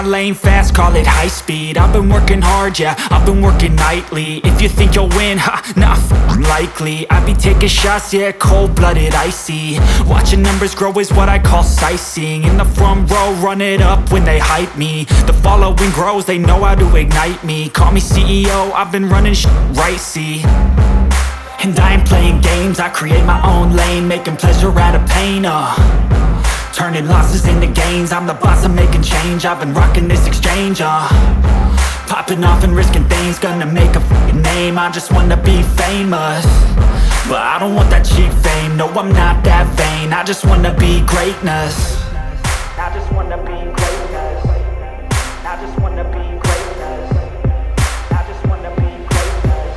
lane fast, call it high speed. I've been working hard, yeah, I've been working nightly. If you think you'll win, ha, not likely. I be taking shots, yeah, cold-blooded, icy. Watching numbers grow is what I call sightseeing. In the front row, run it up when they hype me. The following grows, they know how to ignite me. Call me CEO, I've been running right, see. And I ain't playing games, I create my own lane, making pleasure out of pain, turning losses into gains. I'm the boss, I'm making change. I've been rocking this exchange, popping off and risking things. Gonna make a f***ing name. I just wanna be famous, but I don't want that cheap fame. No, I'm not that vain. I just wanna be greatness. I just wanna be greatness. I just wanna be greatness. I just wanna be greatness.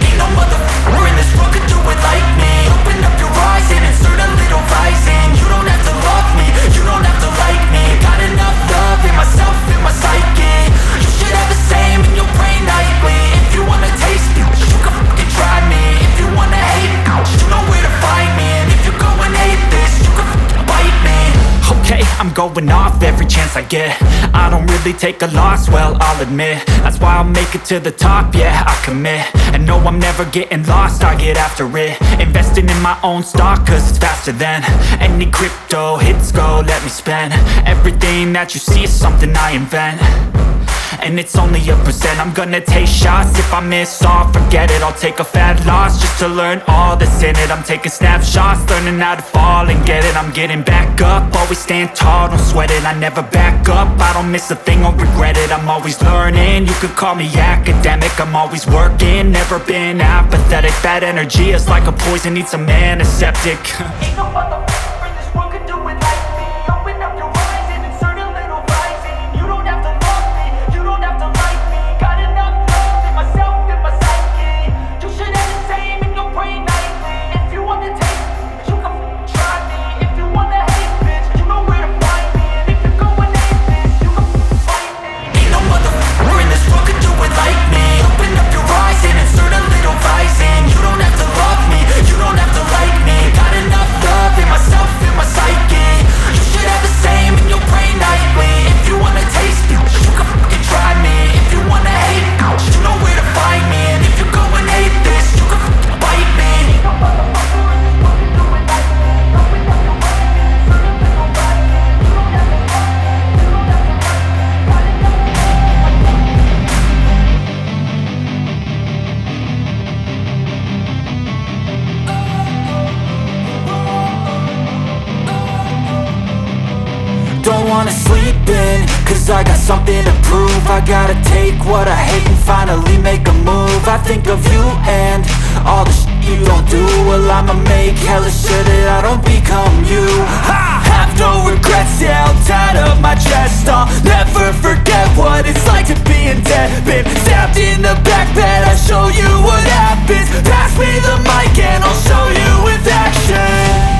Ain't no motherfucker in this world could do it like me. Open up your eyes and insert a little rising. You don't have to love me, you don't have to like me. Got enough love in myself, in my psyche. You should have the same in your brain nightly. If you wanna taste me, you can fucking try me. If you wanna hate me, you know where to find me. And if you go and hate this, you can fucking bite me. Okay, I'm going off every chance I get. I don't really take a loss, well, I'll admit. That's why I'll make it to the top, yeah, I commit. And no, I'm never getting lost, I get after it. Investing in my own stock, cause it's faster than any crypto hits go, let me spend. Everything that you see is something I invent, and it's only a percent. I'm gonna take shots, if I miss all, forget it. I'll take a fat loss just to learn all that's in it. I'm taking snapshots, learning how to fall and get it. I'm getting back up, always stand tall, don't sweat it. I never back up, I don't miss a thing or regret it. I'm always learning, you could call me academic. I'm always working, never been apathetic. Bad energy is like a poison, needs some antiseptic. Ain't no motherfucker in this world could do it like me. Open up your eyes and insert a little rising. You don't have to love me, you don't have to like me. Got enough love in myself, in my psyche. You should have the same in your brain nightly. If you wanna taste me, you can try me. If you wanna hate bitch, you know where to find me. And if you go and hate this, you can fight me. Ain't no motherfucker in this world could do it like me. Open up your eyes and insert a little rising. You don't have to love me, you don't have to like me. Got enough love cause I got something to prove. I gotta take what I hate and finally make a move. I think of you and all the shit you don't do. Well, I'ma make hella sure that I don't become you. I have no regrets, yeah, I'll tie up my chest. I'll never forget what it's like to be in debt. Been stabbed in the back bed, I'll show you what happens. Pass me the mic and I'll show you with action.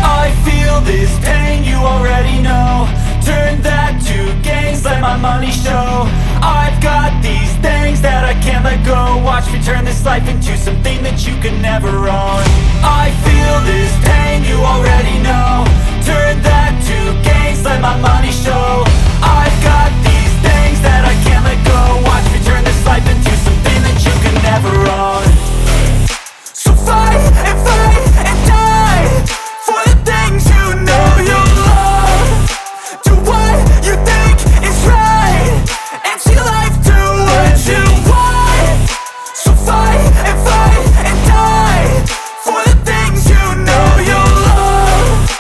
I feel this pain, you already know. Turn that to gains, let my money show. I've got these things that I can't let go. Watch me turn this life into something that you could never own. I feel this pain, you already know. Turn that to gains, let my money show. I've got these things that I can't let go. Watch me turn this life into something that you could never own. So fight and die for the things you know you love. Do what you think is right and see life do what you want. So fight and die for the things you know you love.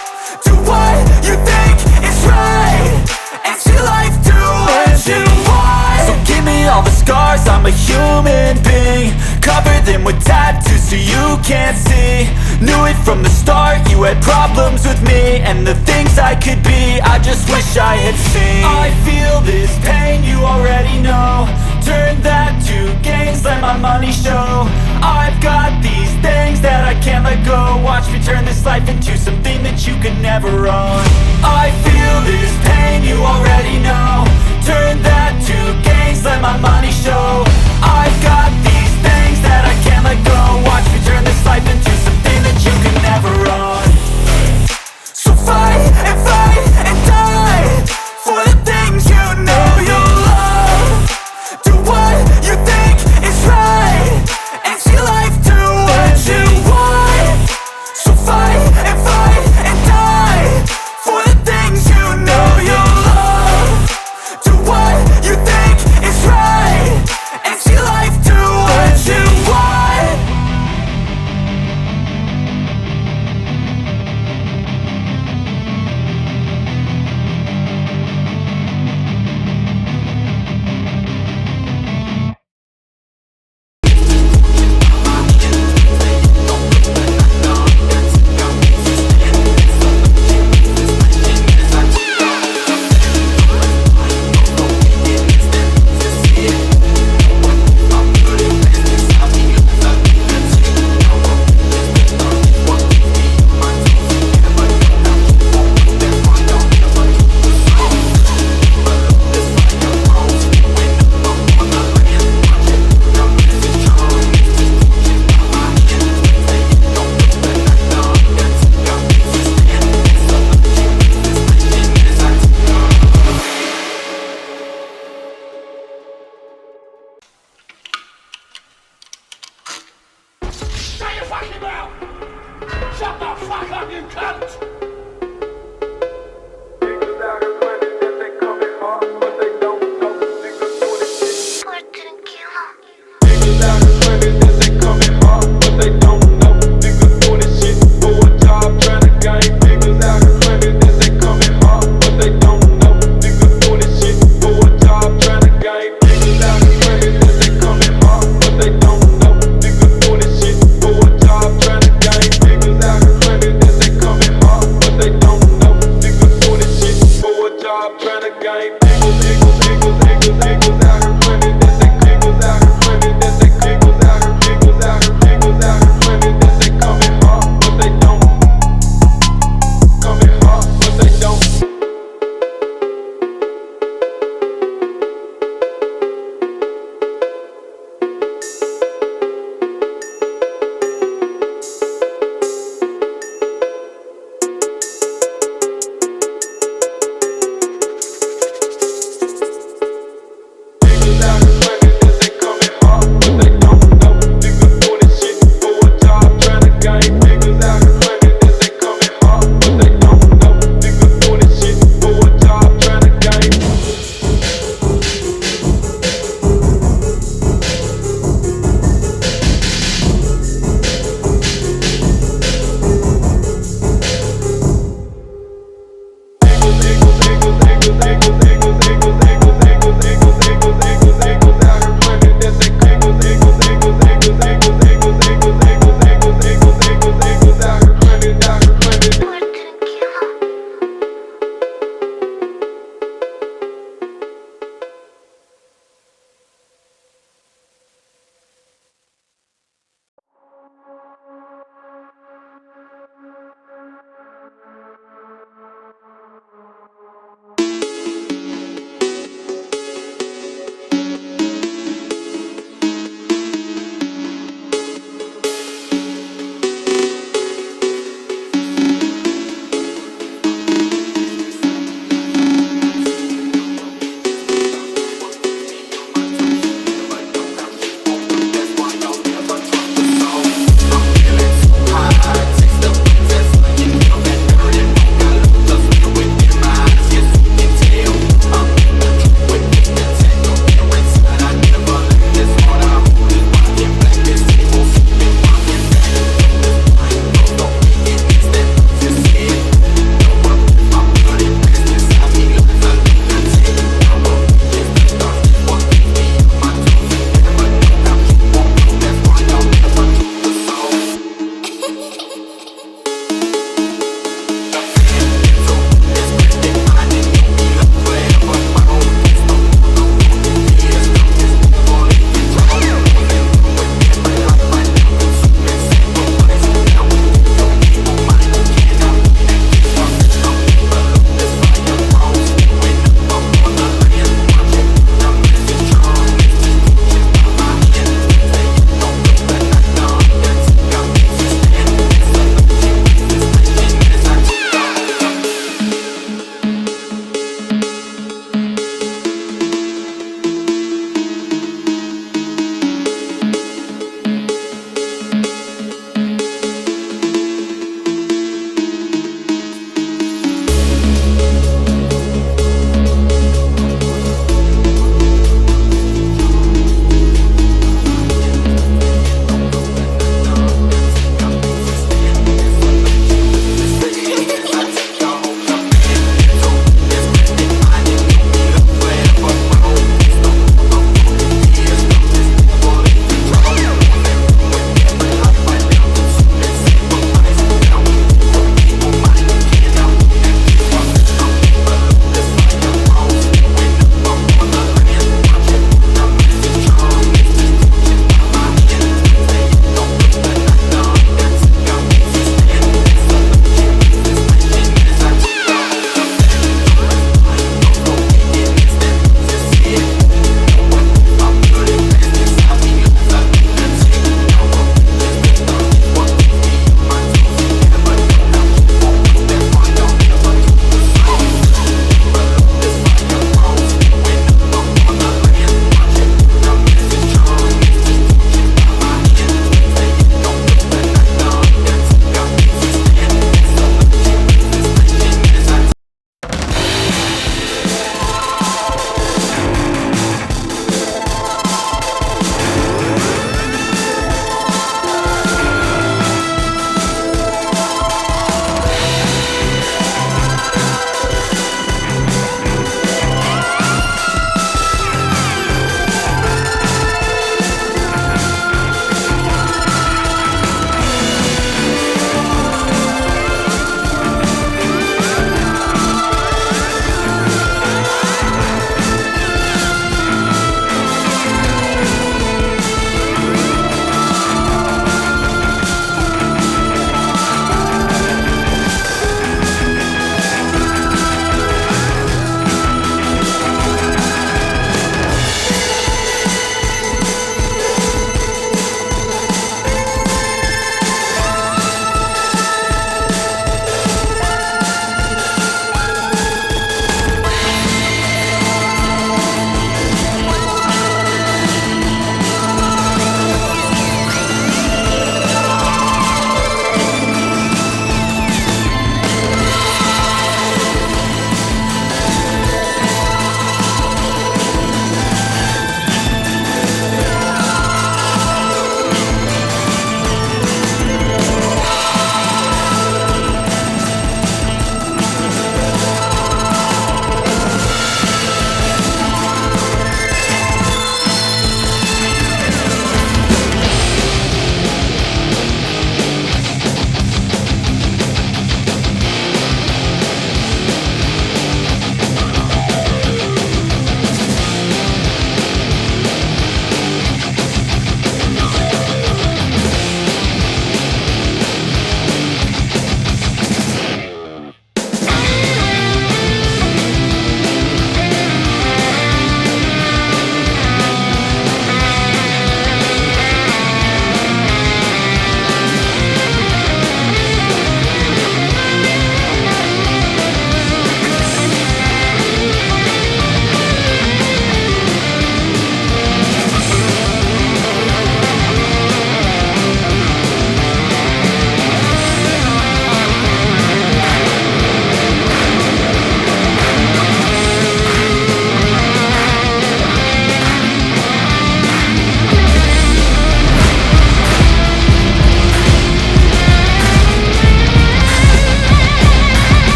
Do what you think is right and see life do what you want. So give me all the scars, I'm a human being. Cover them with tattoos so you can't see. Knew it from the start, you had problems with me and the things I could be, I just wish I had seen. I feel this pain, you already know. Turn that to gains, let my money show. I've got these things that I can't let go. Watch me turn this life into something that you could never own. I feel this pain, you already know. Turn that to gains, let my money show. I've got these things that I can't let go. Watch me turn this life into something that you could never own. So fight and die for the things you know you love. Do what you think is right and see life do what you want. So fight and die for the things you know you love. Do what you think is right and see life do what you want. Shut your fucking mouth! Shut the fuck up, you cunt!